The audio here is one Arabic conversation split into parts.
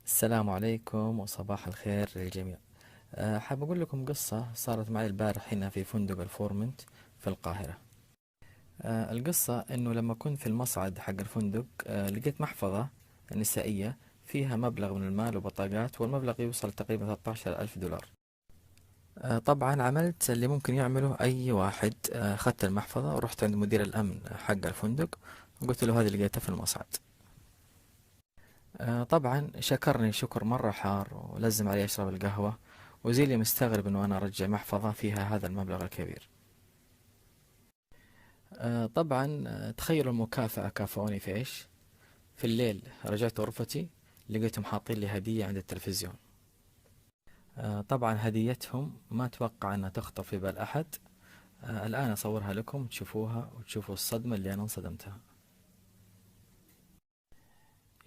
السلام عليكم وصباح الخير للجميع. حاب أقول لكم قصة صارت معي البارح هنا في فندق الفورمنت في القاهرة. القصة إنه لما كنت في المصعد حق الفندق لقيت محفظة نسائية فيها مبلغ من المال وبطاقات، والمبلغ يوصل تقريبا 13 ألف دولار. طبعا عملت اللي ممكن يعمله أي واحد. أخذت المحفظة ورحت عند مدير الأمن حق الفندق وقلت له هذه لقيتها في المصعد. طبعا شكرني شكر مرة حار ولزم علي أشرب القهوة، وزي لي مستغرب إنه أنا أرجع محفظة فيها هذا المبلغ الكبير. طبعا تخيلوا المكافأة كافئوني في إيش. في الليل رجعت غرفتي، لقيتهم حاطين لي هدية عند التلفزيون. طبعا هديتهم ما أتوقع أنها تخطر في بال أحد. الآن أصورها لكم تشوفوها وتشوفوا الصدمة اللي أنا انصدمتها.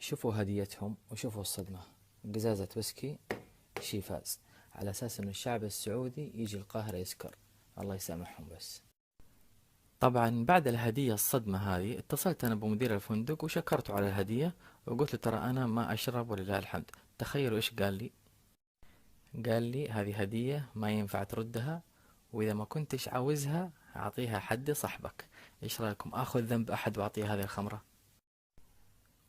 شوفوا هديتهم وشوفوا الصدمة. قزازة ويسكي شيفاز، على أساس أن الشعب السعودي يجي القاهرة يسكر. الله يسامحهم بس. طبعا بعد الهدية الصدمة هذه اتصلت أنا بمدير الفندق وشكرته على الهدية، وقلت له ترى أنا ما أشرب ولله الحمد. تخيلوا إيش قال لي. قال لي هذه هدية ما ينفع تردها، وإذا ما كنتش عاوزها أعطيها حد صاحبك. إيش رأيكم آخذ ذنب أحد وأعطيه هذه الخمرة؟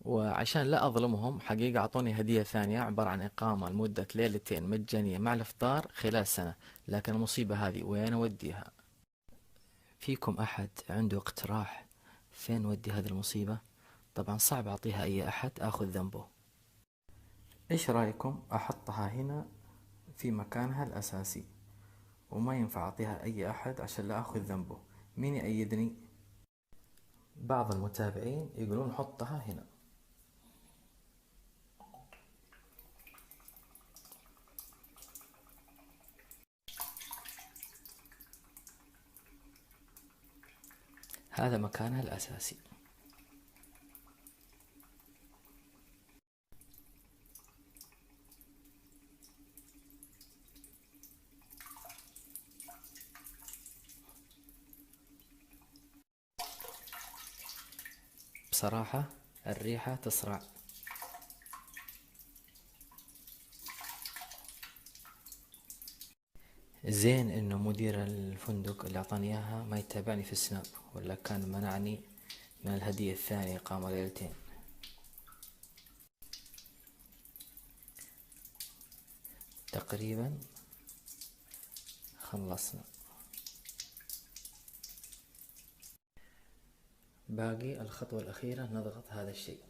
وعشان لا أظلمهم حقيقة أعطوني هدية ثانية عبارة عن إقامة لمدة ليلتين مجانية مع الإفطار خلال سنة. لكن المصيبة هذه وين أوديها؟ فيكم أحد عنده اقتراح فين ودي هذه المصيبة؟ طبعا صعب أعطيها أي أحد آخذ ذنبه. إيش رأيكم أحطها هنا في مكانها الأساسي، وما ينفع أعطيها أي أحد عشان لا أخذ ذنبه؟ مين يأيدني؟ بعض المتابعين يقولون حطها هنا. هذا مكانها الأساسي. بصراحة الريحة تصرع. زين انه مدير الفندق اللي اعطاني اياها ما يتابعني في السناب، ولا كان منعني من الهدية الثانية إقامة ليلتين. تقريبا خلصنا. باقي الخطوة الأخيرة نضغط هذا الشيء.